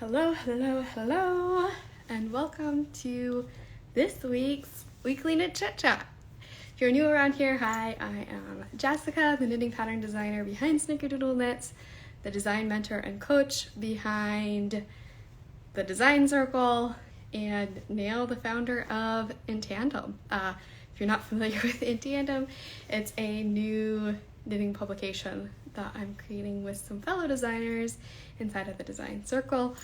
Hello, hello, hello, and welcome to this week's Weekly Knit Chit Chat. If you're new around here, hi, I am Jessica, the knitting pattern designer behind Snickerdoodle Knits, the design mentor and coach behind the Design Circle, and Nail, the founder of inTANDEM. If you're not familiar with inTANDEM, it's a new knitting publication that I'm creating with some fellow designers inside of the Design Circle.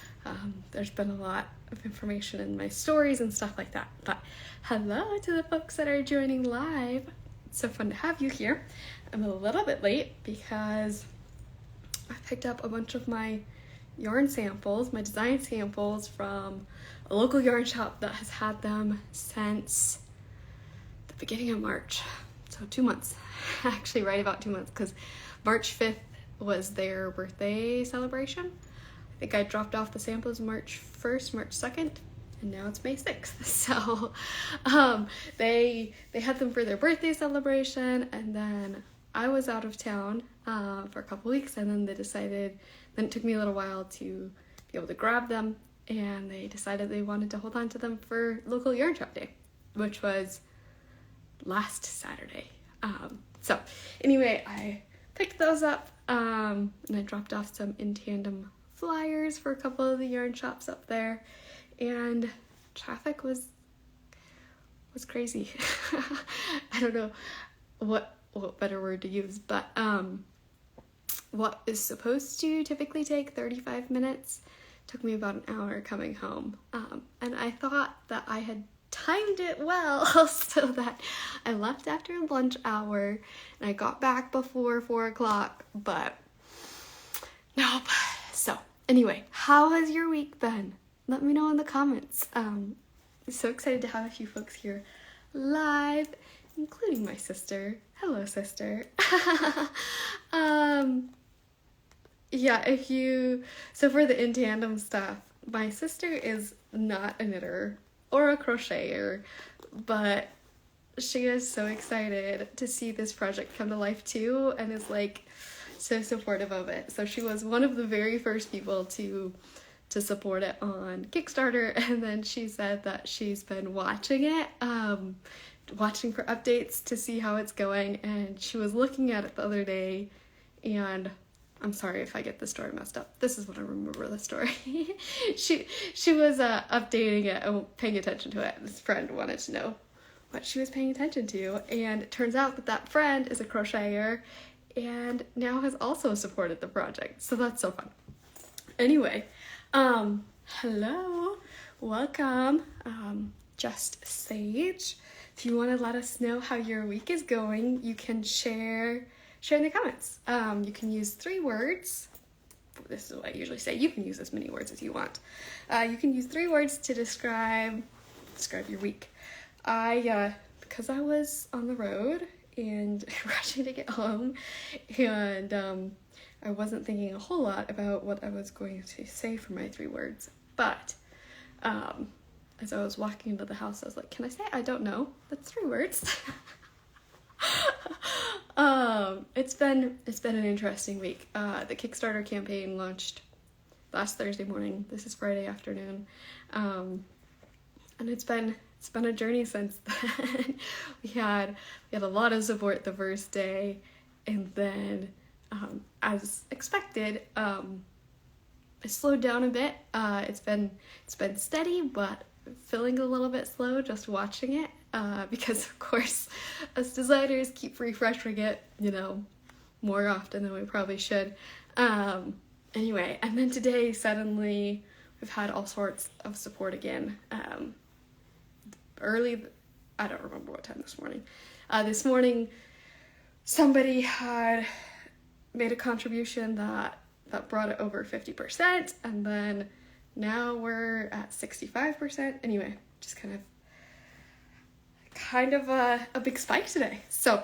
There's been a lot of information in my stories and stuff like that. But hello to the folks that are joining live. It's so fun to have you here. I'm a little bit late because I picked up a bunch of my yarn samples, my design samples from a local yarn shop that has had them since the beginning of March. So 2 months, actually right about 2 months, because March 5th was their birthday celebration. I think I dropped off the samples March 1st, March 2nd, and now it's May 6th. So they had them for their birthday celebration, and then I was out of town for a couple weeks, and then then it took me a little while to be able to grab them, and they decided they wanted to hold on to them for local yarn shop day, which was last Saturday. So anyway, I picked those up, and I dropped off some inTANDEM flyers for a couple of the yarn shops up there, and traffic was crazy. I don't know what better word to use, but what is supposed to typically take 35 minutes took me about an hour coming home, and I thought that I had timed it well so that I left after lunch hour and I got back before 4 o'clock, but nope. So anyway, how has your week been? Let me know in the comments. I'm so excited to have a few folks here live, including my sister. Hello, sister. Yeah, so for the inTANDEM stuff, my sister is not a knitter or a crocheter, but she is so excited to see this project come to life too, and is like so supportive of it. So she was one of the very first people to support it on Kickstarter, and then she said that she's been watching it, watching for updates to see how it's going, and she was looking at it the other day, and I'm sorry if I get the story messed up. This is what I remember the story. She was updating it and paying attention to it. This friend wanted to know what she was paying attention to, and it turns out that friend is a crocheter and now has also supported the project. So that's so fun. Anyway, hello, welcome, Just Sage. If you want to let us know how your week is going, you can share in the comments. You can use 3 words. This is what I usually say. You can use as many words as you want. You can use 3 words to describe your week. Because I was on the road and rushing to get home, and I wasn't thinking a whole lot about what I was going to say for my 3 words. But as I was walking into the house, I was like, can I say I don't know? That's 3 words. It's been an interesting week. The Kickstarter campaign launched last Thursday morning. This is Friday afternoon. And it's been a journey since then. we had a lot of support the first day, and then as expected, it slowed down a bit. It's been steady, but feeling a little bit slow just watching it, because of course us designers keep refreshing it, more often than we probably should. Anyway, and then today suddenly we've had all sorts of support again. Early, I don't remember what time this morning. This morning somebody had made a contribution that brought it over 50%, and then now we're at 65%. Anyway, just kind of a big spike today. So,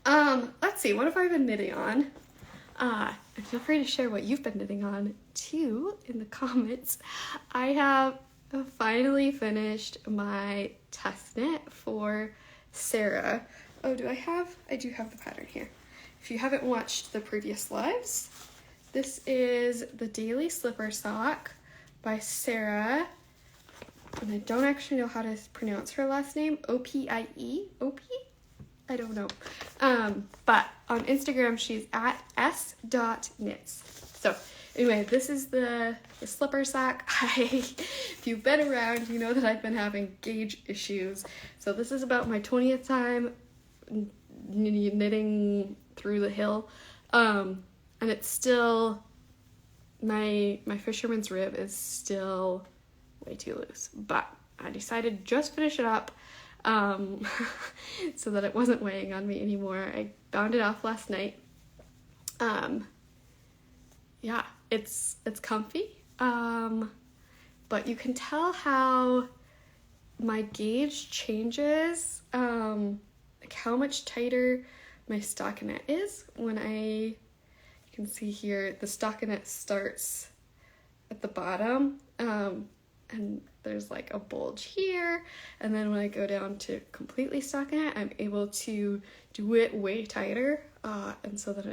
let's see, what have I been knitting on? And feel free to share what you've been knitting on too in the comments. I have finally finished my test knit for Sarah. Oh, I do have the pattern here. If you haven't watched the previous lives, this is the daily slipper sock by Sarah, and I don't actually know how to pronounce her last name, Opie? Opie? I don't know. But on Instagram, she's at s.knits. So anyway, this is the slipper sock. If you've been around, you know that I've been having gauge issues. So this is about my 20th time knitting through the hill. And it's still, my fisherman's rib is still way too loose. But I decided to just finish it up so that it wasn't weighing on me anymore. I bound it off last night. Yeah, it's comfy, but you can tell how my gauge changes, like how much tighter my stockinette is when you can see here, the stockinette starts at the bottom, and there's like a bulge here, and then when I go down to completely stockinette, I'm able to do it way tighter, and so that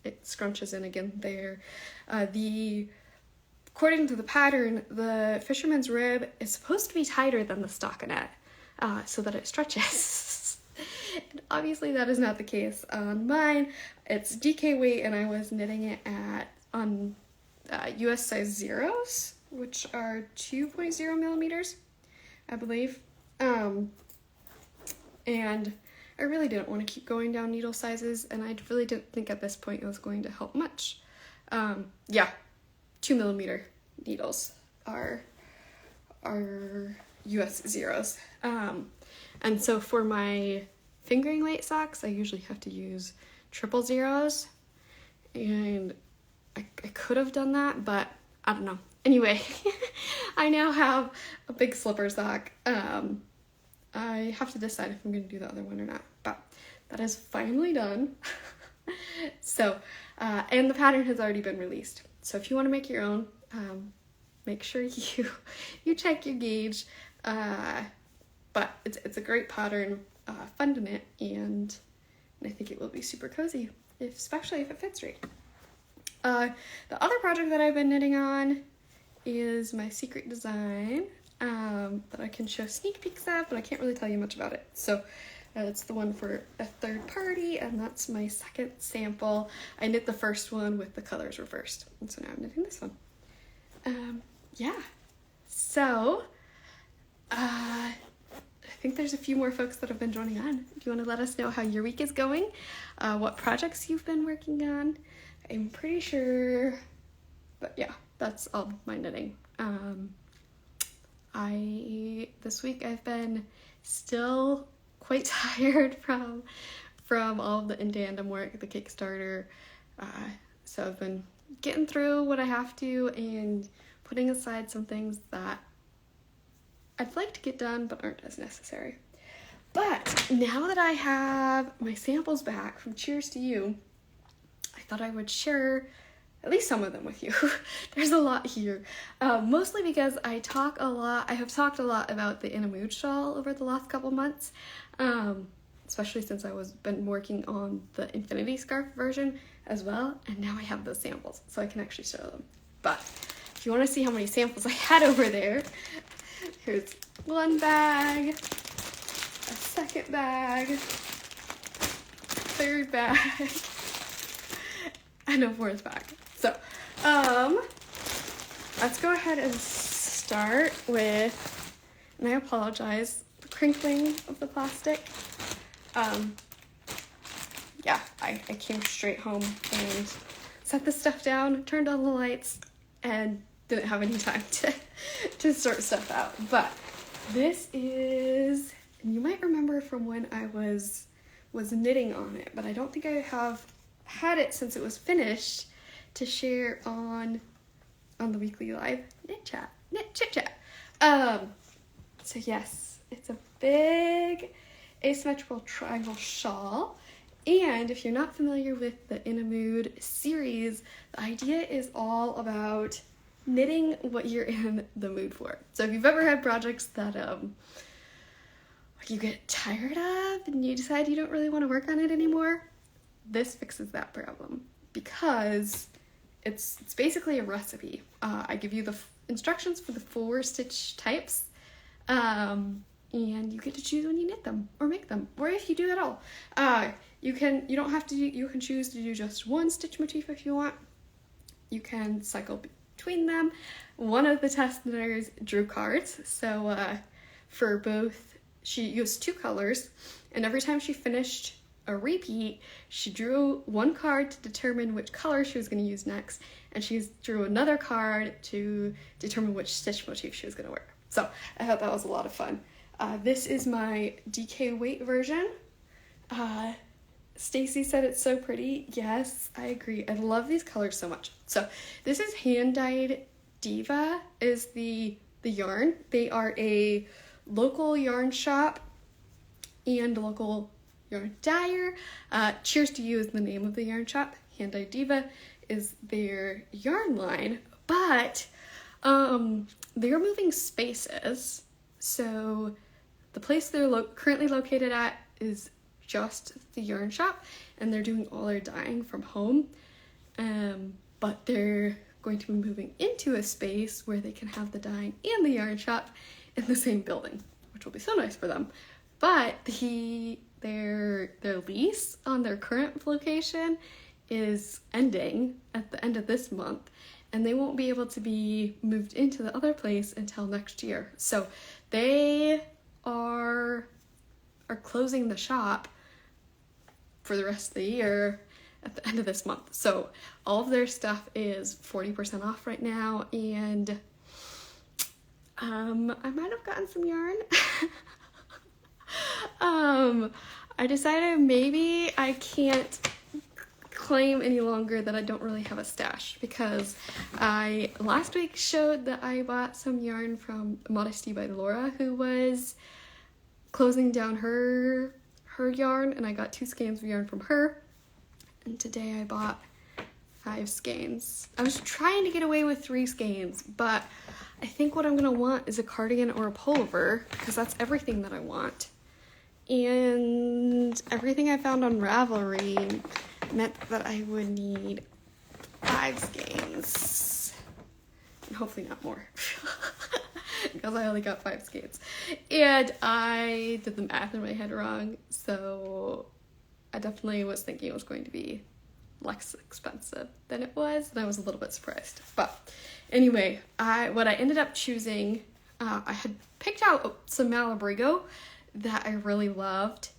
it scrunches in again there. According to the pattern, the fisherman's rib is supposed to be tighter than the stockinette, so that it stretches. And obviously that is not the case on mine. It's DK weight, and I was knitting it on US size zeros, which are 2.0 millimeters, I believe. And I really didn't want to keep going down needle sizes, and I really didn't think at this point it was going to help much. 2 millimeter needles are US zeros. And so for my fingering weight socks, I usually have to use 000s, and I could have done that, but I don't know. Anyway, I now have a big slipper sock. I have to decide if I'm going to do the other one or not, but that is finally done. So, and the pattern has already been released. So if you want to make your own, make sure you check your gauge. But it's a great pattern, fun to knit, and I think it will be super cozy, especially if it fits right. The other project that I've been knitting on is my secret design, that I can show sneak peeks of, but I can't really tell you much about it. So it's the one for a third party, and that's my second sample. I knit the first one with the colors reversed, and so now I'm knitting this one. Yeah, so I think there's a few more folks that have been joining on. If you want to let us know how your week is going, what projects you've been working on, I'm pretty sure, but yeah, that's all my knitting. This week I've been still quite tired from all of the inTANDEM work, the Kickstarter, so I've been getting through what I have to and putting aside some things that I'd like to get done but aren't as necessary. But now that I have my samples back from Cheers to You, I thought I would share at least some of them with you. There's a lot here, mostly because I have talked a lot about the In a Mood shawl over the last couple months, especially since been working on the infinity scarf version as well, and now I have those samples, so I can actually show them. But if you want to see how many samples I had over there, here's one bag, a second bag, third bag, and a fourth bag. So, let's go ahead and start with, and I apologize, the crinkling of the plastic. Yeah, I came straight home and set this stuff down, turned on the lights, and didn't have any time to sort stuff out. But this is, and you might remember from when I was knitting on it, but I don't think I have had it since it was finished to share on the weekly live knit chit chat. So yes, it's a big asymmetrical triangle shawl, and if you're not familiar with the In a Mood series, the idea is all about knitting what you're in the mood for. So if you've ever had projects that you get tired of and you decide you don't really want to work on it anymore, this fixes that problem, because it's basically a recipe. I give you the instructions for the 4 stitch types, and you get to choose when you knit them or make them, or if you do at all. You can choose to do just 1 stitch motif if you want. You can cycle between them. One of the test knitters drew cards, so for both, she used 2 colors, and every time she finished a repeat, she drew 1 card to determine which color she was going to use next, and she drew another card to determine which stitch motif she was going to wear. So I thought that was a lot of fun. This is my DK weight version. Stacy said it's so pretty. Yes, I agree. I love these colors so much. So this is hand-dyed Diva is the yarn. They are a local yarn shop and a local yarn dyer. Cheers to You is the name of the yarn shop. Hand-dyed Diva is their yarn line, but they're moving spaces. So the place they're currently located at is just the yarn shop, and they're doing all their dyeing from home. But they're going to be moving into a space where they can have the dyeing and the yarn shop in the same building, which will be so nice for them. But their lease on their current location is ending at the end of this month, and they won't be able to be moved into the other place until next year. So they are closing the shop for the rest of the year at the end of this month. So all of their stuff is 40% off right now, and I might have gotten some yarn. I decided maybe I can't claim any longer that I don't really have a stash, because I last week showed that I bought some yarn from Modesty by Laura, who was closing down her yarn, and I got 2 skeins of yarn from her, and today I bought 5 skeins. I was trying to get away with 3 skeins, but I think what I'm gonna want is a cardigan or a pullover, because that's everything that I want. And everything I found on Ravelry meant that I would need 5 skeins, and hopefully not more. Because I only got 5 skeins, and I did the math in my head wrong, so I definitely was thinking it was going to be less expensive than it was, and I was a little bit surprised. But anyway, what I ended up choosing, I had picked out some Malabrigo that I really loved.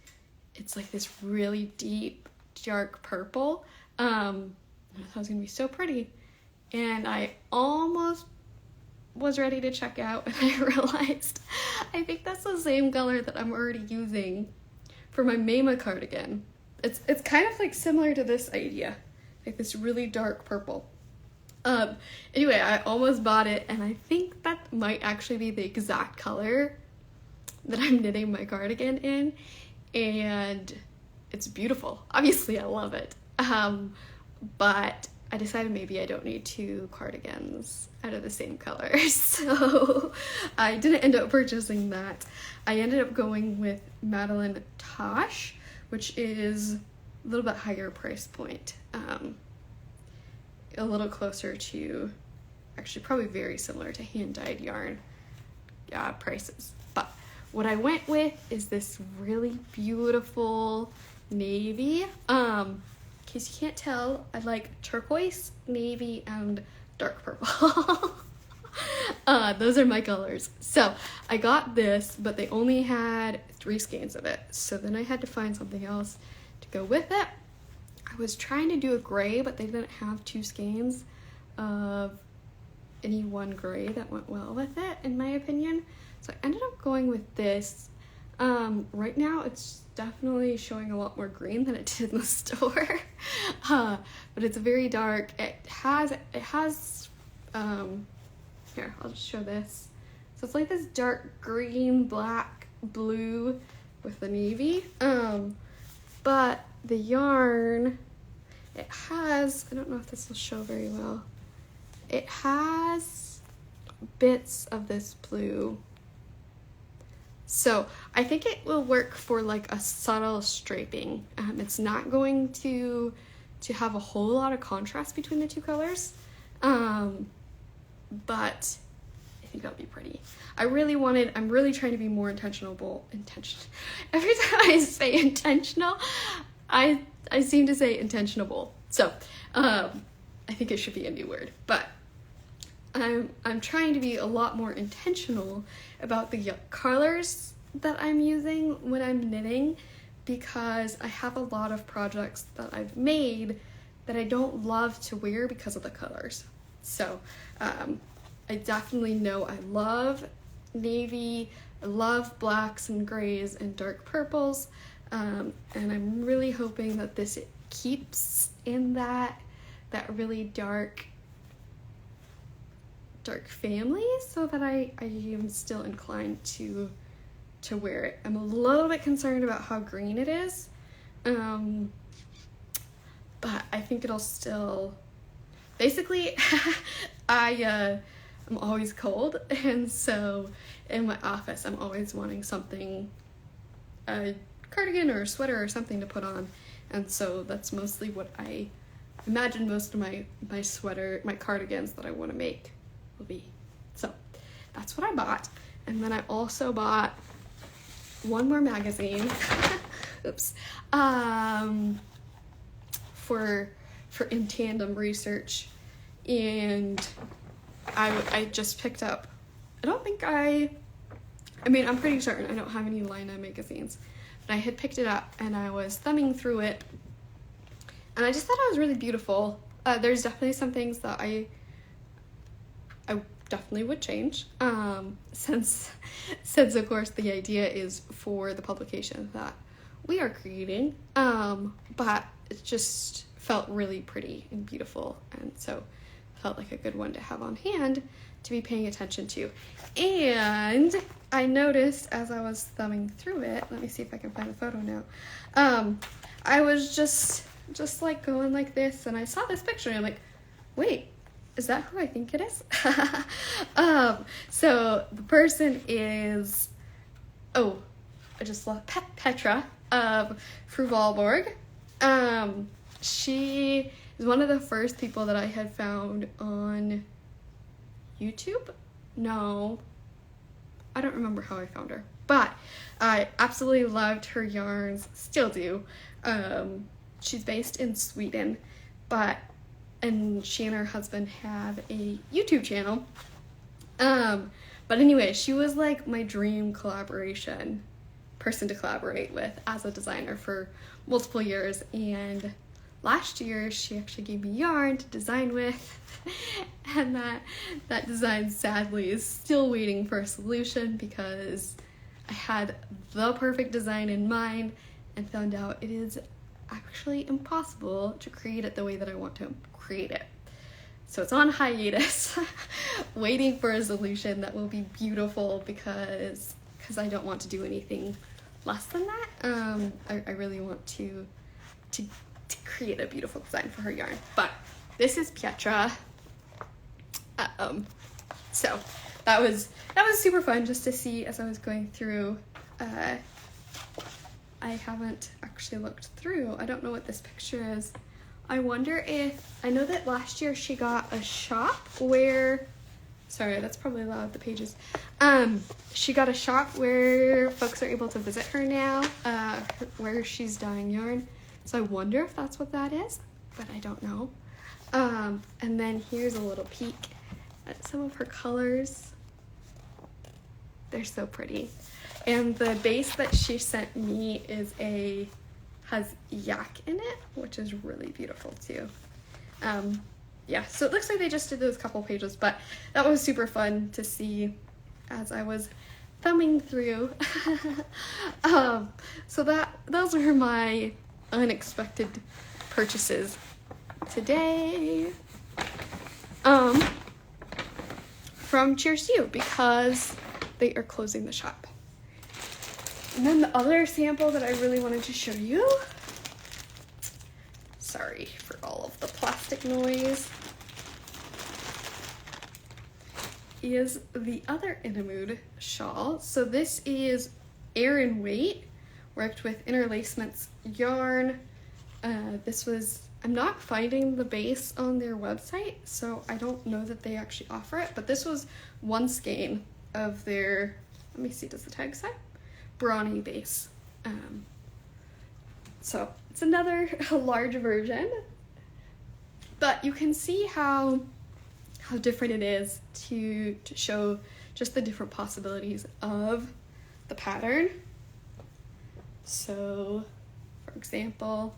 It's like this really deep dark purple. I thought it was gonna be so pretty, and I almost was ready to check out, and I realized I think that's the same color that I'm already using for my Mema cardigan. It's kind of like similar to this idea, like this really dark purple. Anyway, I almost bought it, and I think that might actually be the exact color that I'm knitting my cardigan in, and it's beautiful. Obviously I love it, but I decided maybe I don't need 2 cardigans out of the same color, so I didn't end up purchasing that. I ended up going with Madeline Tosh, which is a little bit higher price point, a little closer to, actually probably very similar to hand-dyed yarn prices. But what I went with is this really beautiful navy. In case you can't tell, I like turquoise, navy, and dark purple. Those are my colors. So I got this, but they only had 3 skeins of it. So then I had to find something else to go with it. I was trying to do a gray, but they didn't have 2 skeins of any one gray that went well with it, in my opinion. So I ended up going with this. Right now it's definitely showing a lot more green than it did in the store. But it's very dark. It has here, I'll just show this. So it's like this dark green, black, blue with the navy. But the yarn, it has, I don't know if this will show very well. It has bits of this blue. So I think it will work for like a subtle striping. It's not going to to have a whole lot of contrast between the two colors, but I think that'll be pretty. I'm really trying to be more intentional. Every time I say intentional, I seem to say intentionable. So, I think it should be a new word, but I'm trying to be a lot more intentional about the colors that I'm using when I'm knitting, because I have a lot of projects that I've made that I don't love to wear because of the colors. So, I definitely know I love navy, I love blacks and grays and dark purples, and I'm really hoping that this keeps in that really dark family, so that I am still inclined to wear it. I'm a little bit concerned about how green it is, but I think it'll still, basically, I'm always cold, and so in my office I'm always wanting something, a cardigan or a sweater or something to put on, and so that's mostly what I imagine most of my cardigans that I want to make will be. So that's what I bought. And then I also bought one more magazine oops, for inTANDEM research, and I just picked up, I'm pretty certain I don't have any Lina magazines, but I had picked it up and I was thumbing through it, and I just thought it was really beautiful. There's definitely some things that I definitely would change, since of course the idea is for the publication that we are creating, but it just felt really pretty and beautiful, and so felt like a good one to have on hand to be paying attention to. And I noticed as I was thumbing through it, let me see if I can find a photo now, I was just like going like this, and I saw this picture and I'm like, wait, is that who I think it is? So the person is, I just love Petra of Fruvalborg. She is one of the first people that I had found on YouTube. No, I don't remember how I found her, but I absolutely loved her yarns, still do. She's based in Sweden, and she and her husband have a YouTube channel. But anyway, she was like my dream person to collaborate with as a designer for multiple years, and last year she actually gave me yarn to design with, and that design sadly is still waiting for a solution, because I had the perfect design in mind and found out it is actually impossible to create it the way that I want to create it. So it's on hiatus, waiting for a solution that will be beautiful, because I don't want to do anything less than that. I really want to create a beautiful design for her yarn. But this is Petra. So that was super fun just to see as I was going through. I haven't actually looked through. I don't know what this picture is. I wonder if, I know that last year she got a shop where, sorry, that's probably loud, the pages. She got a shop where folks are able to visit her now, where she's dyeing yarn. So I wonder if that's what that is, but I don't know. And then here's a little peek at some of her colors. They're so pretty. And the base that she sent me has yak in it, which is really beautiful too. Yeah, so it looks like they just did those couple pages, but that was super fun to see as I was thumbing through. So those were my unexpected purchases today. From Cheers to You, because they are closing the shop. And then the other sample that I really wanted to show you, sorry for all of the plastic noise, is the other In a Mood shawl. So this is Aran Weight, worked with Interlacements yarn. This was I'm not finding the base on their website, so I don't know that they actually offer it, but this was one skein of their, let me see, does the tag say? Brawny base. So it's another large version, but you can see how different it is to show just the different possibilities of the pattern. So, for example,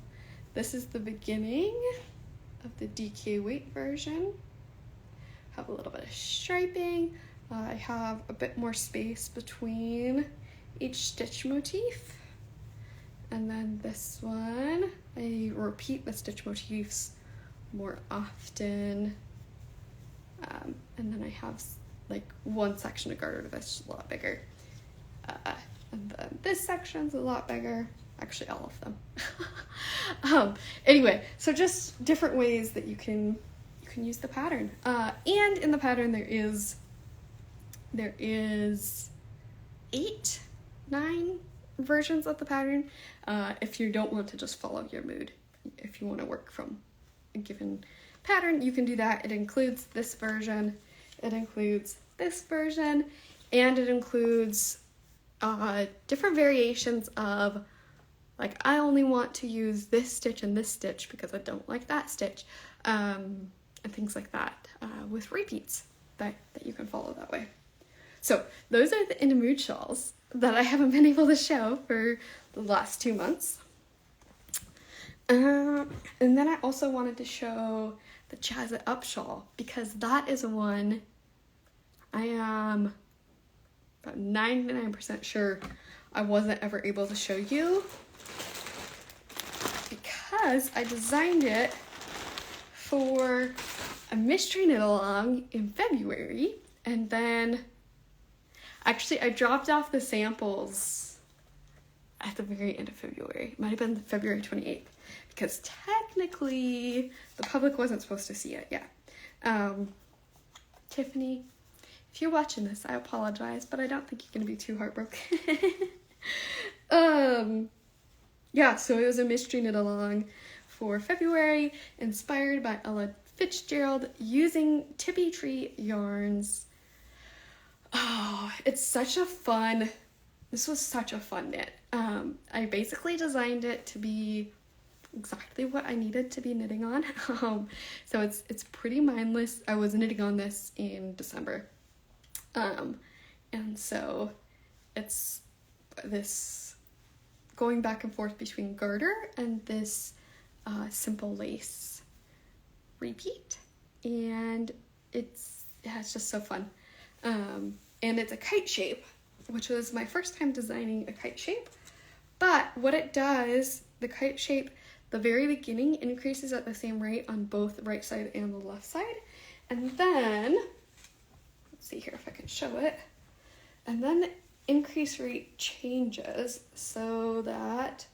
this is the beginning of the DK weight version. Have a little bit of striping. I have a bit more space between each stitch motif. And then this one, I repeat the stitch motifs more often. And then I have like one section of garter that's a lot bigger. And then this section's a lot bigger. Actually, all of them. Anyway, so just different ways that you can use the pattern. And in the pattern there is 9 versions of the pattern. If you don't want to just follow your mood, if you want to work from a given pattern, you can do that. It includes this version, it includes this version, and it includes different variations of, like, I only want to use this stitch and this stitch because I don't like that stitch, and things like that, with repeats that you can follow that way. So those are the In the Mood shawls that I haven't been able to show for the last 2 months. And then I also wanted to show the It Up Shawl, because that is one I am about 99% sure I wasn't ever able to show you, because I designed it for a mystery knit along in February, and then actually I dropped off the samples at the very end of February. It might have been February 28th, because technically the public wasn't supposed to see it yet. Tiffany, if you're watching this, I apologize, but I don't think you're gonna be too heartbroken. Yeah, so it was a mystery knit along for February, inspired by Ella Fitzgerald, using Tippy Tree yarns. Oh, it's such a fun, this was such a fun knit. I basically designed it to be exactly what I needed to be knitting on. So it's pretty mindless. I was knitting on this in December. And so it's this going back and forth between garter and this simple lace repeat, and it's just so fun. And it's a kite shape, which was my first time designing a kite shape. But what it does, the kite shape, the very beginning increases at the same rate on both the right side and the left side. And then, let's see here if I can show it. And then the increase rate changes so that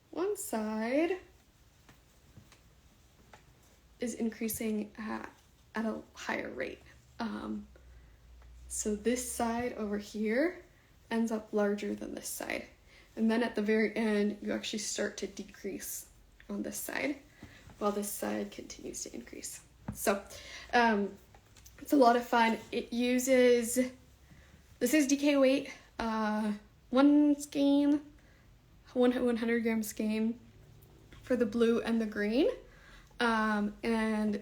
one side is increasing at a higher rate. So this side over here ends up larger than this side. And then at the very end, you actually start to decrease on this side, while this side continues to increase. So it's a lot of fun. It uses, this is DK weight, 1 skein, 100 gram skein for the blue and the green. And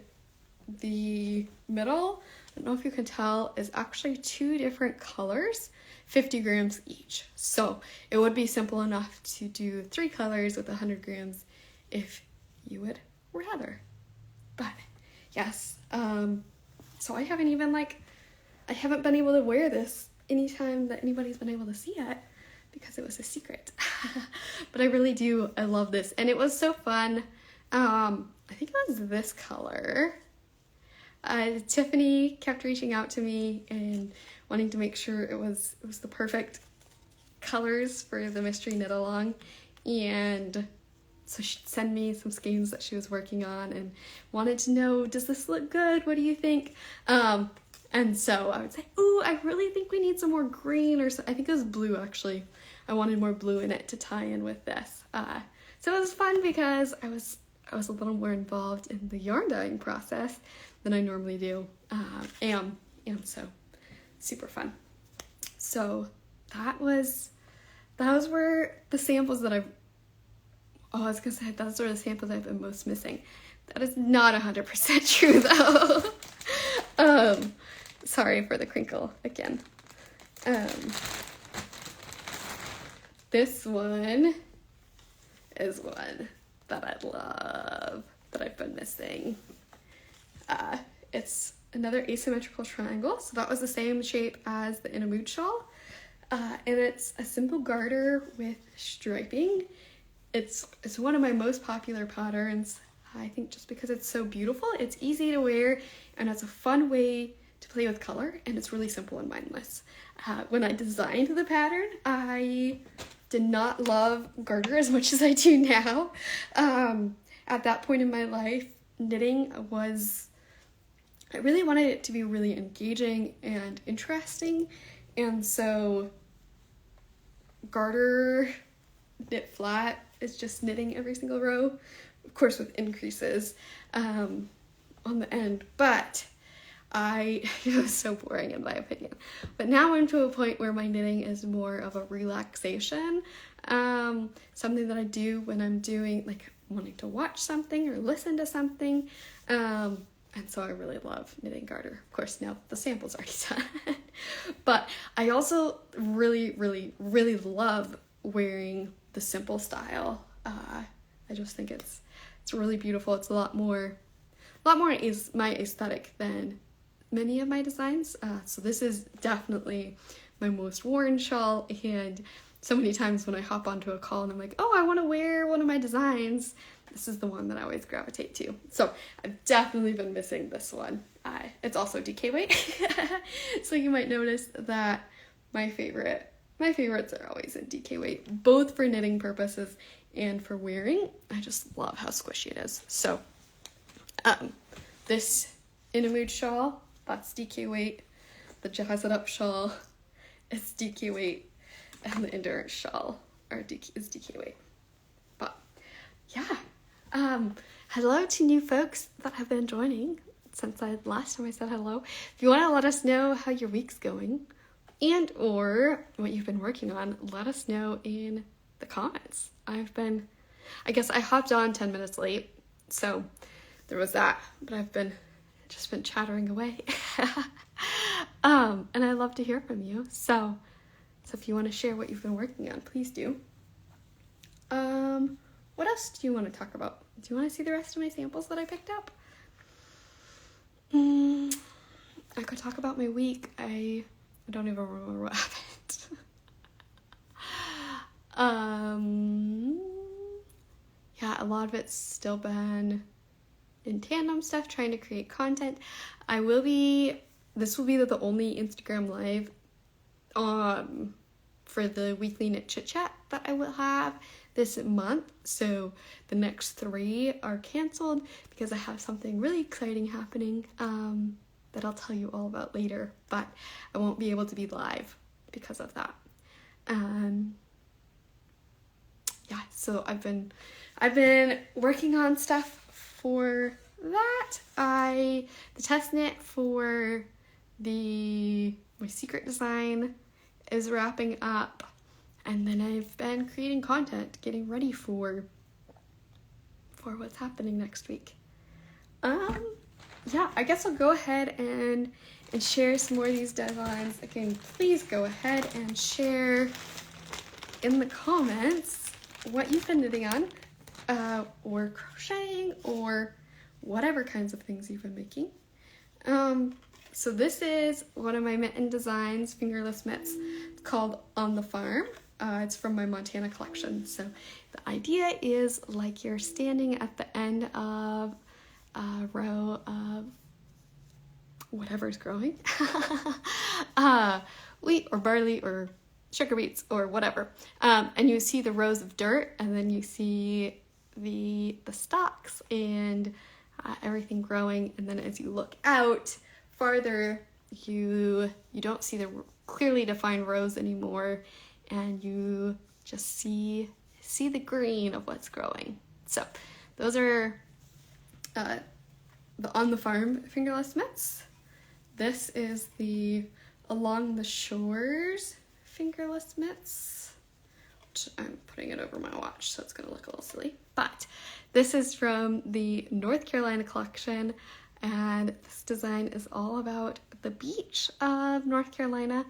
the middle, I don't know if you can tell, is actually 2 different colors, 50 grams each. So it would be simple enough to do 3 colors with 100 grams if you would rather. But yes, so I haven't even I haven't been able to wear this anytime that anybody's been able to see it, because it was a secret. But I love this, and it was so fun. I think it was this color. Tiffany kept reaching out to me and wanting to make sure it was the perfect colors for the mystery knit along, and so she'd send me some skeins that she was working on and wanted to know, does this look good? What do you think? And so I would say, ooh, I really think we need some more green, or I think it was blue actually. I wanted more blue in it to tie in with this. So it was fun because I was a little more involved in the yarn dyeing process than I normally do. So super fun. So those were the samples that those are the samples I've been most missing. That is not 100% true though. Sorry for the crinkle again. This one is one that I love, that I've been missing. It's another asymmetrical triangle, so that was the same shape as the In a Mood shawl. And it's a simple garter with striping. It's one of my most popular patterns, I think, just because it's so beautiful. It's easy to wear, and it's a fun way to play with color, and it's really simple and mindless. When I designed the pattern, I did not love garter as much as I do now. At that point in my life, knitting I really wanted it to be really engaging and interesting, and so garter knit flat is just knitting every single row, of course with increases on the end, but it was so boring in my opinion. But now I'm to a point where my knitting is more of a relaxation, something that I do when I'm doing, like, wanting to watch something or listen to something, and so I really love knitting garter. Of course, now the sample's already done. But I also really, really, really love wearing the simple style. I just think it's really beautiful. It's a lot more is my aesthetic than many of my designs. So this is definitely my most worn shawl, and so many times when I hop onto a call and I'm like, oh, I want to wear one of my designs, this is the one that I always gravitate to. So I've definitely been missing this one. It's also DK weight, so you might notice that my favorites are always in DK weight, both for knitting purposes and for wearing. I just love how squishy it is. So this In a Mood shawl, that's DK weight. The Jazz It Up shawl is DK weight, and the Endurance shawl is DK weight. But yeah, hello to new folks that have been joining since last time I said hello. If you want to let us know how your week's going and or what you've been working on, let us know in the comments. I guess I hopped on 10 minutes late, so there was that, but I've just been chattering away. And I love to hear from you. So if you want to share what you've been working on, please do. What else do you want to talk about? Do you want to see the rest of my samples that I picked up? I could talk about my week. I don't even remember what happened. Yeah, a lot of it's still been inTANDEM stuff, trying to create content. This will be the only Instagram live for the Weekly Knit Chit Chat that I will have this month. So the next 3 are canceled because I have something really exciting happening that I'll tell you all about later, but I won't be able to be live because of that. Yeah, so I've been working on stuff for that. The test knit for my secret design is wrapping up, and then I've been creating content, getting ready for what's happening next week. Yeah, I guess I'll go ahead and share some more of these designs. Again, please go ahead and share in the comments what you've been knitting on, or crocheting, or whatever kinds of things you've been making. So this is one of my mitten designs, fingerless mitts. It's called On the Farm. It's from my Montana collection. So the idea is like you're standing at the end of a row of whatever's growing. Wheat or barley or sugar beets or whatever. And you see the rows of dirt, and then you see the stalks and everything growing, and then as you look out farther, you don't see the clearly defined rows anymore, and you just see the green of what's growing. So those are on the Farm Fingerless Mitts. This is the Along the Shores Fingerless Mitts, which I'm putting it over my watch, so it's gonna look a little silly. But this is from the North Carolina collection, and this design is all about the beach of North Carolina.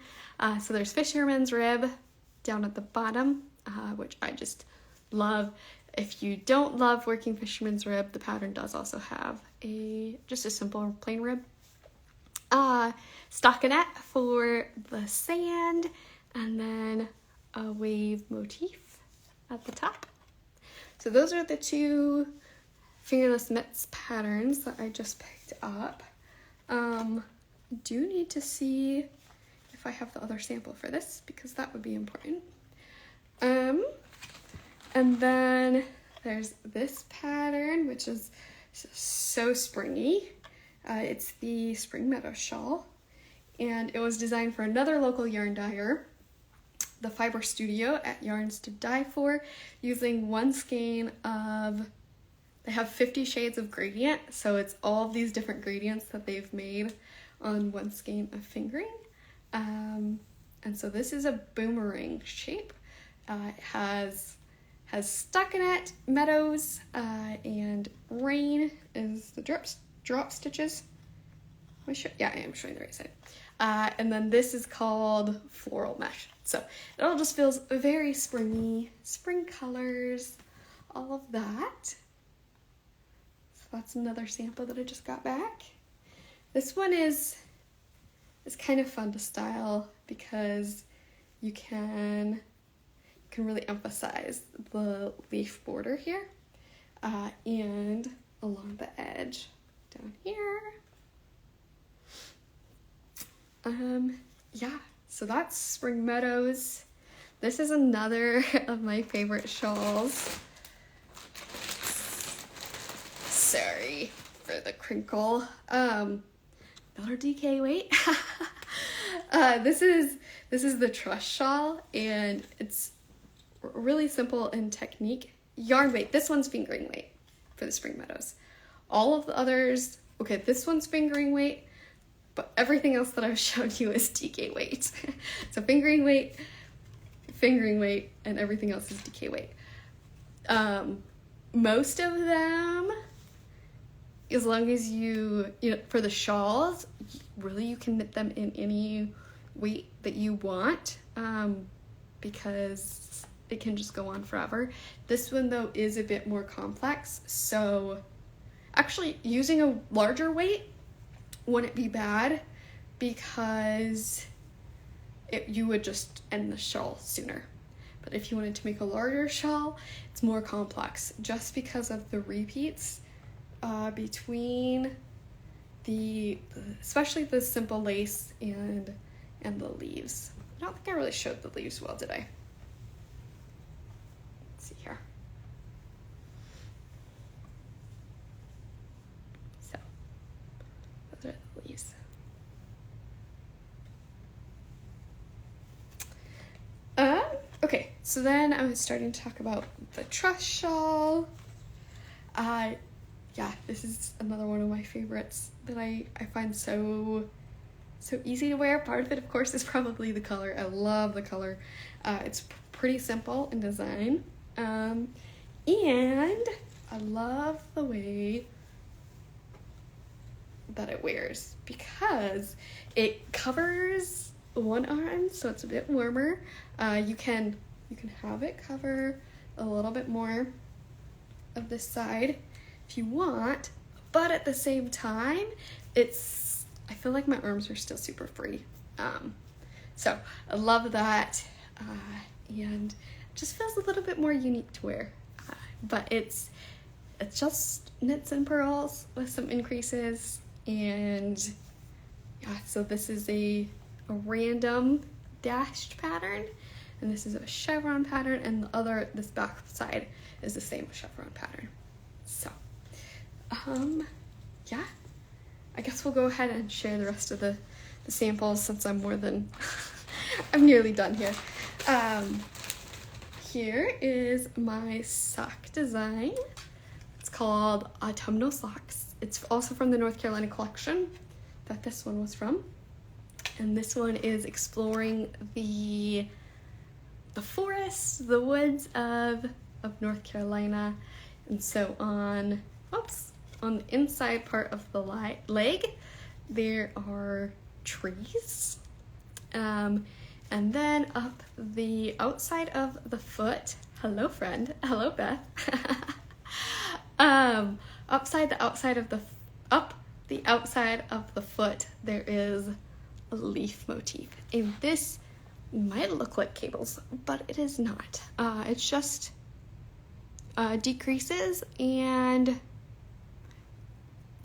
So there's fisherman's rib down at the bottom, which I just love. If you don't love working fisherman's rib, the pattern does also have just a simple plain rib. Stockinette for the sand, and then a wave motif at the top. So those are the two fingerless mitts patterns that I just picked up. Do need to see if I have the other sample for this, because that would be important. And then there's this pattern, which is so springy. It's the Spring Meadow Shawl, and it was designed for another local yarn dyer, the Fiber Studio at Yarns to Die For, using one skein of, they have 50 shades of gradient, so it's all of these different gradients that they've made on one skein of fingering. And so this is a boomerang shape. It has stockinette, meadows, and rain is the drop stitches. Yeah, I am showing the right side. And then this is called floral mesh. So it all just feels very springy, spring colors, all of that. So that's another sample that I just got back. This one is kind of fun to style because you can really emphasize the leaf border here, and along the edge down here. Yeah, so that's Spring Meadows. This is another of my favorite shawls. Sorry for the crinkle. Another DK weight. This is the Trust Shawl, and it's really simple in technique. Yarn weight, this one's fingering weight for the Spring Meadows. All of the others, okay, this one's fingering weight, but everything else that I've shown you is DK weight. So fingering weight, and everything else is DK weight. Most of them, as long as you know, for the shawls, really you can knit them in any weight that you want, because it can just go on forever. This one though is a bit more complex, so actually using a larger weight wouldn't be bad, because you would just end the shawl sooner. But if you wanted to make a larger shawl, it's more complex just because of the repeats between especially the simple lace and the leaves. I don't think I really showed the leaves well, did I? Let's see here. So those are the leaves. Okay, so then I was starting to talk about the Trust Shawl. Yeah, this is another one of my favorites that I find so easy to wear. Part of it, of course, is probably the color. I love the color. It's pretty simple in design. And I love the way that it wears, because it covers one arm, so it's a bit warmer. You can have it cover a little bit more of this side if you want, but at the same time, I feel like my arms are still super free. So I love that, and it just feels a little bit more unique to wear. But it's just knits and purls with some increases, and yeah, so this is a random dashed pattern, and this is a chevron pattern, and this back side is the same chevron pattern. So yeah, I guess we'll go ahead and share the rest of the samples, since I'm I'm nearly done here. Here is my sock design. It's called Autumnal Socks. It's also from the North Carolina collection that this one was from. And this one is exploring the forests, the woods of North Carolina. And so on the inside part of the leg, there are trees. And then up the outside of the foot, hello friend, hello Beth. Up the outside of the foot, there is a leaf motif. And this might look like cables, but it is not. It's just decreases and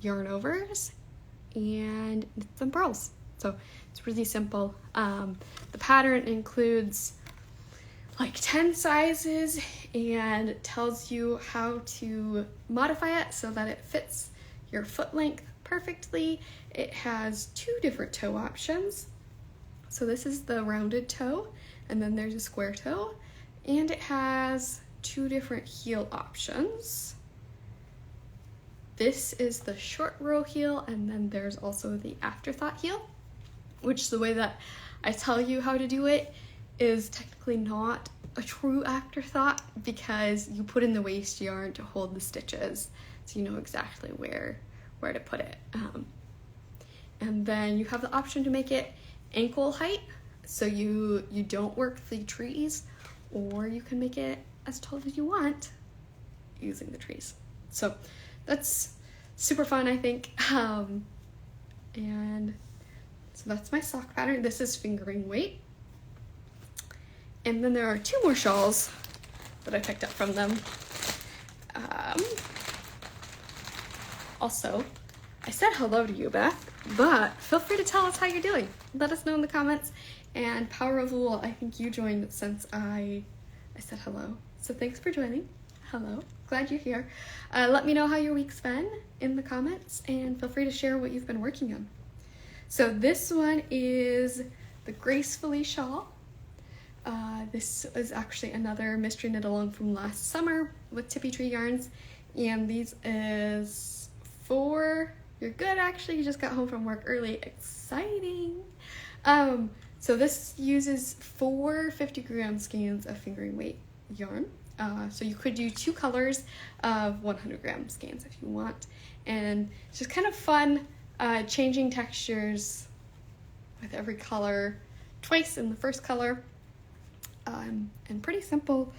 yarn overs and some pearls. So it's really simple. The pattern includes like 10 sizes and tells you how to modify it so that it fits your foot length perfectly. It has 2 different toe options. So this is the rounded toe, and then there's a square toe, and it has 2 different heel options. This is the short row heel, and then there's also the afterthought heel, which the way that I tell you how to do it is technically not a true afterthought because you put in the waste yarn to hold the stitches, so you know exactly where to put it. And then you have the option to make it ankle height, so you don't work the trees, or you can make it as tall as you want using the trees. So that's super fun, I think. And so that's my sock pattern. This is fingering weight. And then there are 2 more shawls that I picked up from them. Also, I said hello to you, Beth, but feel free to tell us how you're doing. Let us know in the comments. And Power of Wool, I think you joined since I said hello. So thanks for joining. Hello, glad you're here. Let me know how your week's been in the comments, and feel free to share what you've been working on. So this one is the Gracefully Shawl. This is actually another mystery knit along from last summer with Tippy Tree yarns, and these is for you're good. Actually, you just got home from work early. Exciting. So this uses 4 50-gram skeins of fingering weight yarn. So you could do 2 colors of 100-gram skeins if you want, and it's just kind of fun changing textures with every color twice in the first color. And pretty simple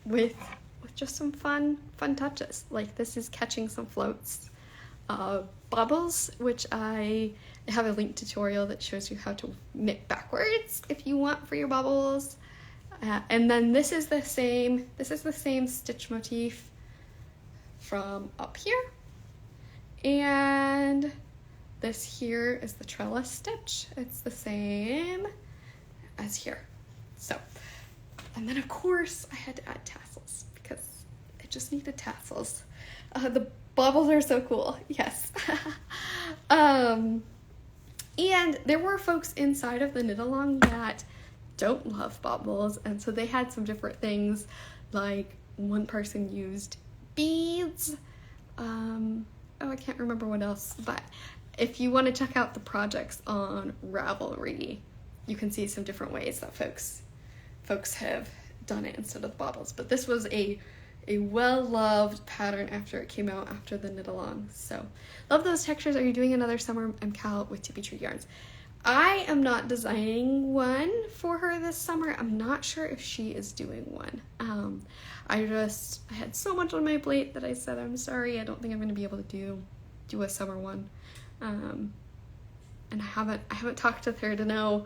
with just some fun touches. Like this is catching some floats, bubbles, which I have a link tutorial that shows you how to knit backwards if you want for your bubbles. And then this is the same stitch motif from up here, and this here is the trellis stitch. It's the same as here. So, and then of course I had to add tassels because it just needed tassels. The bubbles are so cool, yes. And there were folks inside of the knit along that don't love bubbles, and so they had some different things. Like one person used beads. I can't remember what else, but if you want to check out the projects on Ravelry, you can see some different ways that folks have done it instead of baubles. But this was a well-loved pattern after it came out after the knit along. So love those textures. Are you doing another summer MCAL with Tippy Tree yarns? I am not designing one for her this summer. I'm not sure if she is doing one. I had so much on my plate that I said, I'm sorry, I don't think I'm going to be able to do a summer one. And I haven't talked with her to know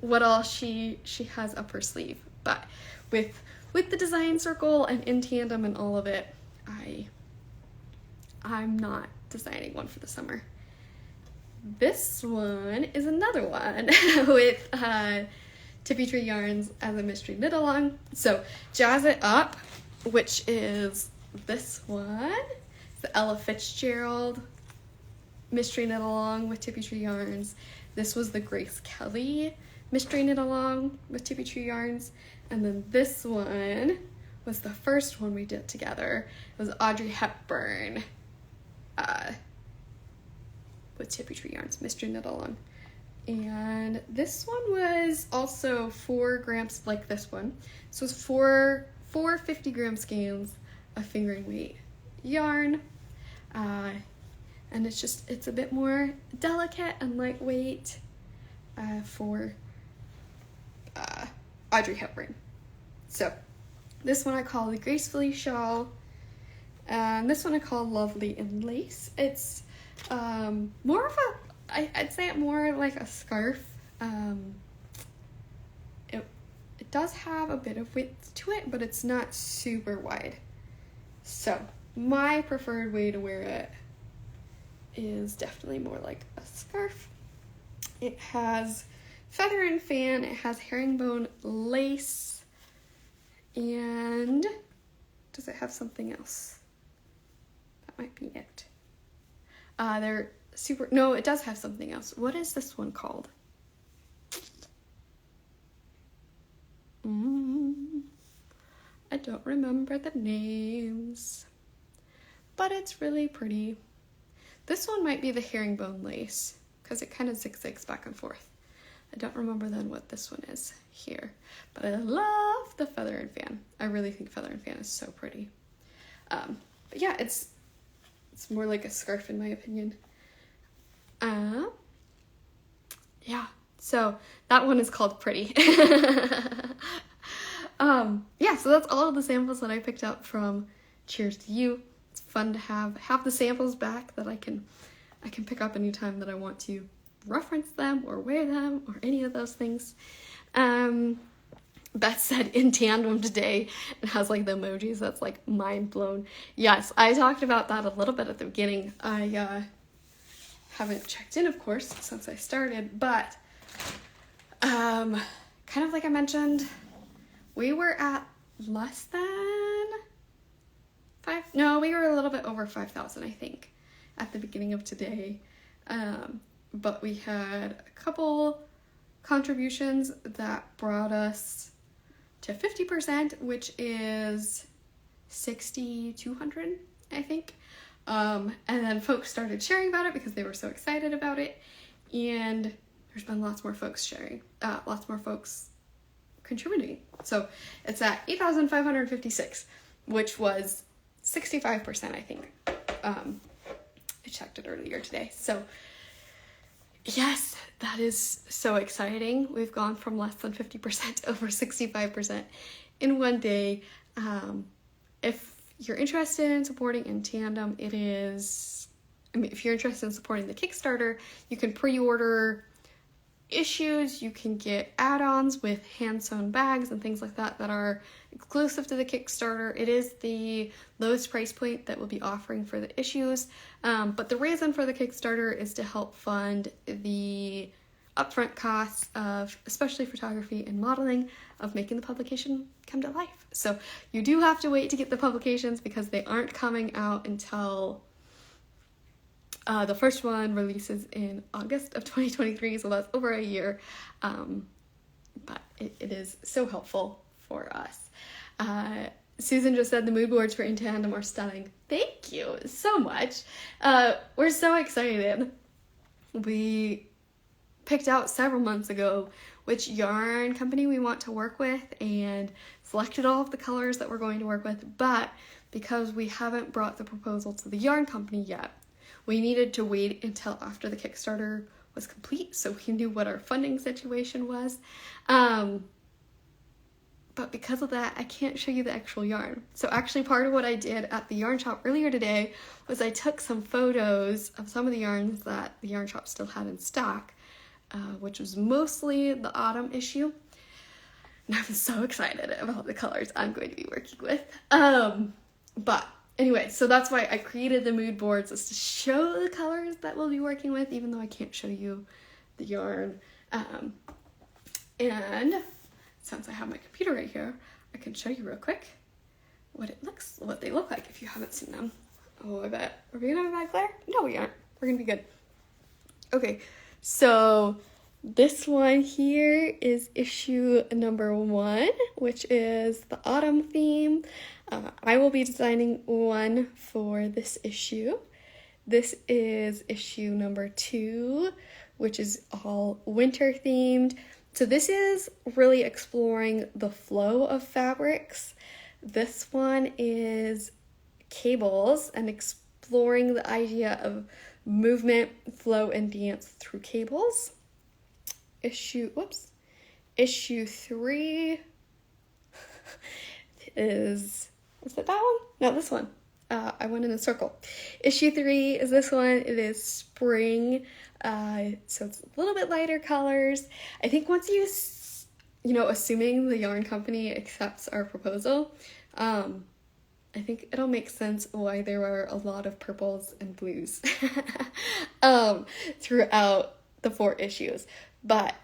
what all she has up her sleeve. But with the design circle and inTANDEM and all of it, I'm not designing one for the summer. This one is another one with Tippy Tree yarns as a mystery knit along. So Jazz It Up, which is this one, it's the Ella Fitzgerald mystery knit along with Tippy Tree yarns. This was the Grace Kelly mystery knit along with Tippy Tree yarns, and then this one was the first one we did together. It was Audrey Hepburn with Tippy Tree Yarns, Mystery Knit Along. And this one was also 4 grams like this one. So it's four 50-gram skeins of fingering weight yarn. And it's a bit more delicate and lightweight for Audrey Hepburn. So this one I call the Gracefully Shawl, and this one I call Lovely in Lace. It's more of I'd say it more like a scarf. It does have a bit of width to it, but it's not super wide. So my preferred way to wear it is definitely more like a scarf. It has feather and fan, it has herringbone lace, and does it have something else? That might be it. No, it does have something else. What is this one called? I don't remember the names, but it's really pretty. This one might be the herringbone lace because it kind of zigzags back and forth. I don't remember then what this one is here, but I love the feather and fan. I really think feather and fan is so pretty. But yeah, it's more like a scarf in my opinion. Yeah, so that one is called Pretty. Yeah, so that's all of the samples that I picked up from Cheers to You. It's fun to have the samples back that I can pick up anytime that I want to reference them or wear them or any of those things. Beth said inTANDEM today and has like the emojis. That's like mind blown. Yes, I talked about that a little bit at the beginning. I haven't checked in, of course, since I started, but kind of like I mentioned, we were at less than we were a little bit over 5,000, I think, at the beginning of today. But we had a couple contributions that brought us to 50%, which is 6,200, I think. And then folks started sharing about it because they were so excited about it. And there's been lots more folks sharing, lots more folks contributing. So it's at 8,556, which was 65%, I think. I checked it earlier today. So yes, that is so exciting. We've gone from less than 50% over 65% in one day. If you're interested in supporting inTANDEM, if you're interested in supporting the Kickstarter, you can pre-order issues, you can get add-ons with hand-sewn bags and things like that that are exclusive to the Kickstarter. It is the lowest price point that we'll be offering for the issues, but the reason for the Kickstarter is to help fund the upfront costs of, especially photography and modeling, of making the publication come to life. So you do have to wait to get the publications because they aren't coming out until the first one releases in August of 2023, so that's over a year, but it is so helpful for us. Susan just said the mood boards for inTANDEM are stunning. Thank you so much. We're so excited. We picked out several months ago which yarn company we want to work with and selected all of the colors that we're going to work with, but because we haven't brought the proposal to the yarn company yet, we needed to wait until after the Kickstarter was complete so we knew what our funding situation was. But because of that, I can't show you the actual yarn. So actually part of what I did at the yarn shop earlier today was I took some photos of some of the yarns that the yarn shop still had in stock, which was mostly the autumn issue. And I'm so excited about the colors I'm going to be working with. But anyway, so that's why I created the mood boards, is to show the colors that we'll be working with, even though I can't show you the yarn. And since I have my computer right here, I can show you real quick what they look like if you haven't seen them. Oh, I bet. Are we gonna have a bad glare? No, we aren't. We're gonna be good. Okay, so This one here is issue number 1, which is the autumn theme. I will be designing one for this issue. This is issue number 2, which is all winter themed. So this is really exploring the flow of fabrics. This one is cables and exploring the idea of movement, flow, and dance through cables. Issue 3 is it that one? No, this one. I went in a circle. Issue 3 is this one. It is spring. So it's a little bit lighter colors. I think once assuming the yarn company accepts our proposal, I think it'll make sense why there are a lot of purples and blues throughout the 4 issues. But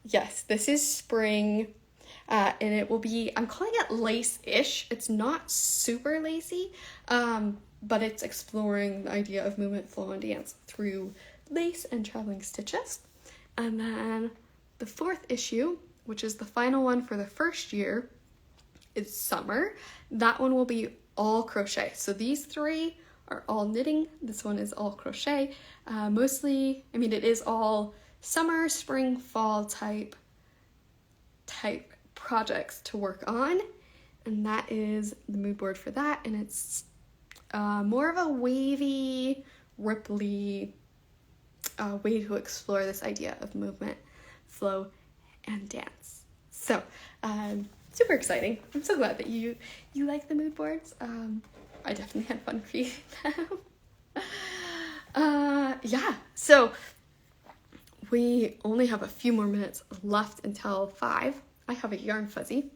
yes, this is spring, and it will be, I'm calling it lace-ish. It's not super lacy, but it's exploring the idea of movement, flow, and dance through lace and traveling stitches. And then the 4th issue, which is the final one for the first year, is summer. That one will be all crochet. So these 3 are all knitting. This one is all crochet. It is all summer, spring, fall type projects to work on. And that is the mood board for that. And it's more of a wavy, ripply way to explore this idea of movement, flow, and dance. So, super exciting. I'm so glad that you like the mood boards. I definitely had fun creating them. So we only have a few more minutes left until 5. I have a yarn fuzzy.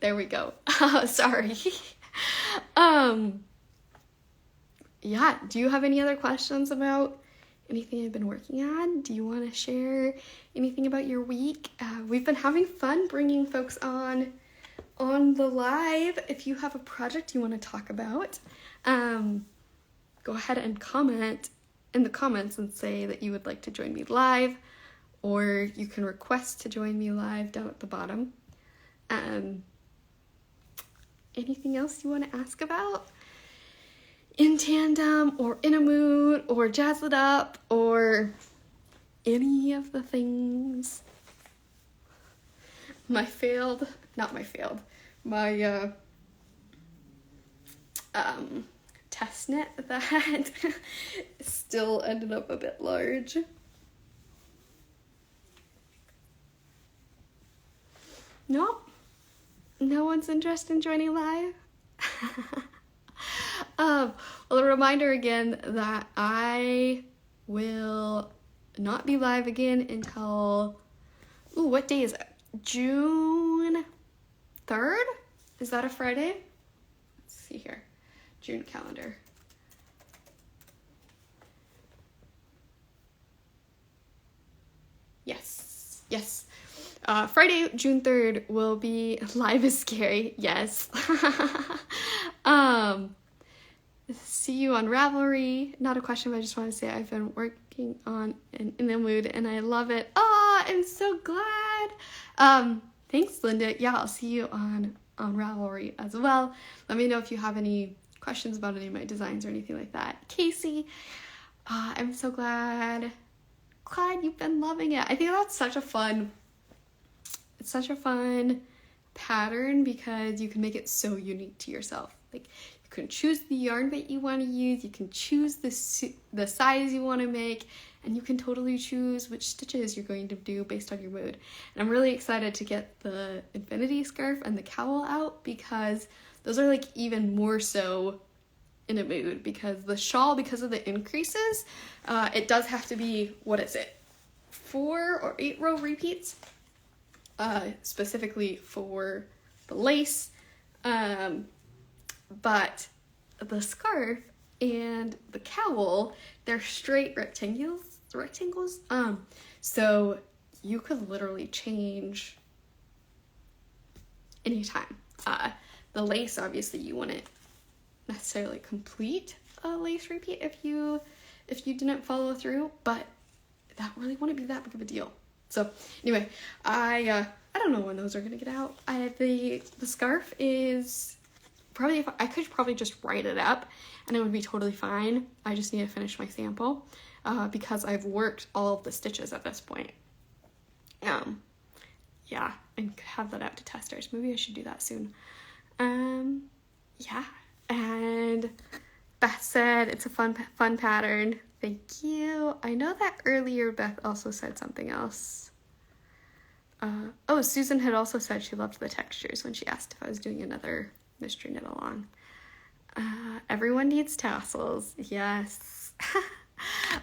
There we go. Sorry. Do you have any other questions about anything I've been working on? Do you want to share anything about your week? We've been having fun bringing folks on the live. If you have a project you want to talk about, go ahead and comment in the comments and say that you would like to join me live, or you can request to join me live down at the bottom. Anything else you want to ask about? inTANDEM, or In a Mood, or Jazz It Up, or any of the things. My test knit that still ended up a bit large. No one's interested in joining live. Well, a reminder again that I will not be live again until, what day is it? June 3rd? Is that a Friday? Let's see here. June calendar. Yes. Friday, June 3rd will be Live is Scary. Yes. See you on Ravelry. Not a question, but I just want to say I've been working on an In the Mood and I love it. Oh, I'm so glad. Thanks, Linda. Yeah, I'll see you on Ravelry as well. Let me know if you have any questions about any of my designs or anything like that. Casey, I'm so glad you've been loving it. I think that's such a fun pattern because you can make it so unique to yourself. Like, you can choose the yarn that you want to use, you can choose the size you want to make, and you can totally choose which stitches you're going to do based on your mood. And I'm really excited to get the infinity scarf and the cowl out because those are like even more so in a mood, because the shawl, because of the increases, it does have to be, 4 or 8 row repeats, specifically for the lace, but the scarf and the cowl, they're straight rectangles, so you could literally change anytime. The lace, obviously, you want it necessarily complete a lace repeat if you didn't follow through, but that really wouldn't be that big of a deal. So anyway, I don't know when those are gonna get out. The scarf is probably, I could probably just write it up and it would be totally fine. I just need to finish my sample because I've worked all of the stitches at this point. Yeah, and have that out to testers. Maybe I should do that soon. Yeah, and Beth said it's a fun pattern. Thank you. I know that earlier Beth also said something else. Susan had also said she loved the textures when she asked if I was doing another mystery knit along. Everyone needs tassels. Yes.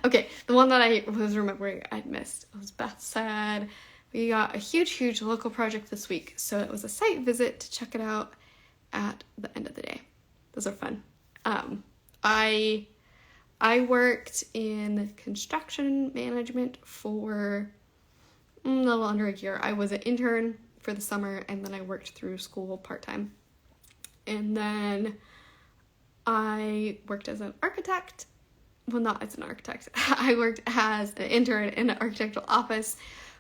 Okay, the one that I was remembering I'd missed was Beth said, we got a huge local project this week, so it was a site visit to check it out at the end of the day. Those are fun. I worked in construction management for a little under a year. I was an intern for the summer, and then I worked through school part-time. And then I worked as an architect. Well, not as an architect. I worked as an intern in an architectural office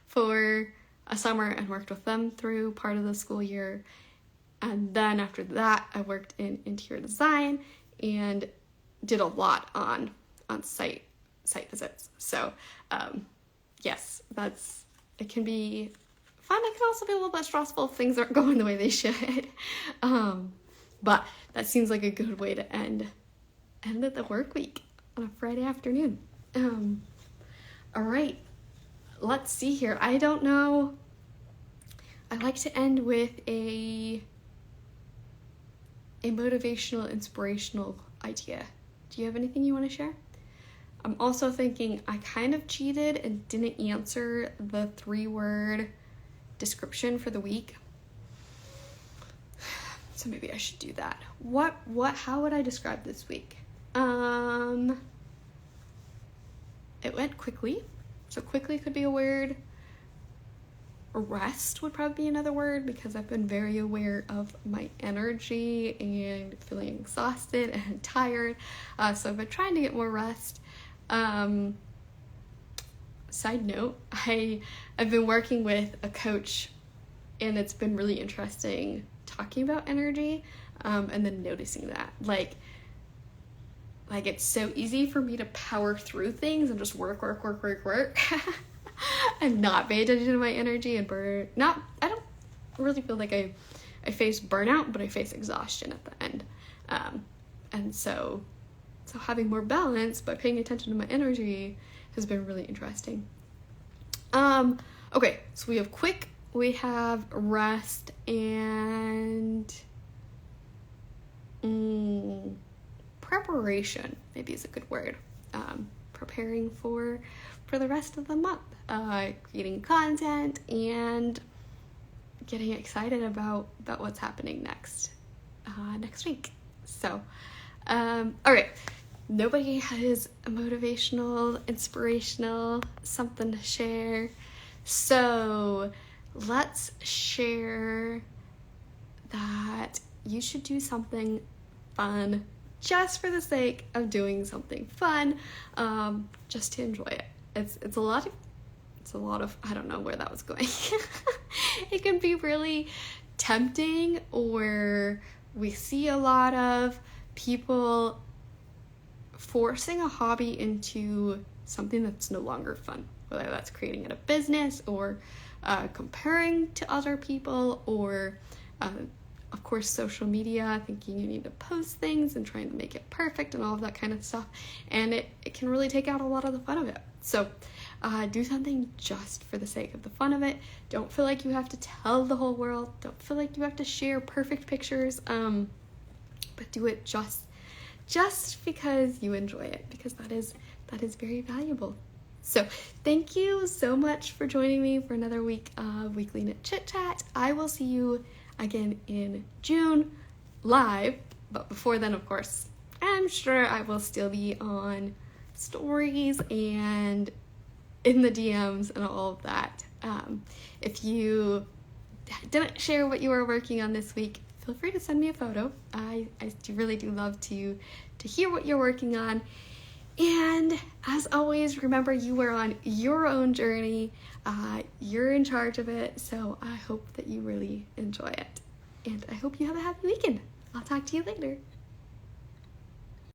for a summer and worked with them through part of the school year. And then after that, I worked in interior design and did a lot on site visits. So yes, it can be fun. It can also be a little bit stressful if things aren't going the way they should. But that seems like a good way to end the work week on a Friday afternoon. All right, let's see here. I don't know. I like to end with a motivational, inspirational idea. Do you have anything you want to share? I'm also thinking I kind of cheated and didn't answer the 3-word description for the week. So maybe I should do that. How would I describe this week? It went quickly. So quickly could be a word. Rest would probably be another word because I've been very aware of my energy and feeling exhausted and tired. So I've been trying to get more rest. Side note, I've been working with a coach and it's been really interesting talking about energy and then noticing that. Like it's so easy for me to power through things and just work and not pay attention to my energy and burn. I don't really feel like I face burnout, but I face exhaustion at the end. And so having more balance by paying attention to my energy has been really interesting. Okay, so we have quick, we have rest, and preparation maybe is a good word. Preparing for the rest of the month, creating content and getting excited about what's happening next week. So all right, nobody has a motivational, inspirational, something to share, so let's share that you should do something fun just for the sake of doing something fun, just to enjoy it. It's a lot of I don't know where that was going. It can be really tempting, or we see a lot of people forcing a hobby into something that's no longer fun, whether that's creating it a business or comparing to other people, or of course social media, thinking you need to post things and trying to make it perfect and all of that kind of stuff, and it can really take out a lot of the fun of it. So do something just for the sake of the fun of it. Don't feel like you have to tell the whole world. Don't feel like you have to share perfect pictures, but do it just because you enjoy it, because that is very valuable. So thank you so much for joining me for another week of Weekly Knit Chit Chat. I will see you again in June live, but before then, of course, I'm sure I will still be on stories and in the DMs and all of that. If you didn't share what you were working on this week, feel free to send me a photo. I really do love to hear what you're working on. And as always, remember you are on your own journey. You're in charge of it. So I hope that you really enjoy it. And I hope you have a happy weekend. I'll talk to you later.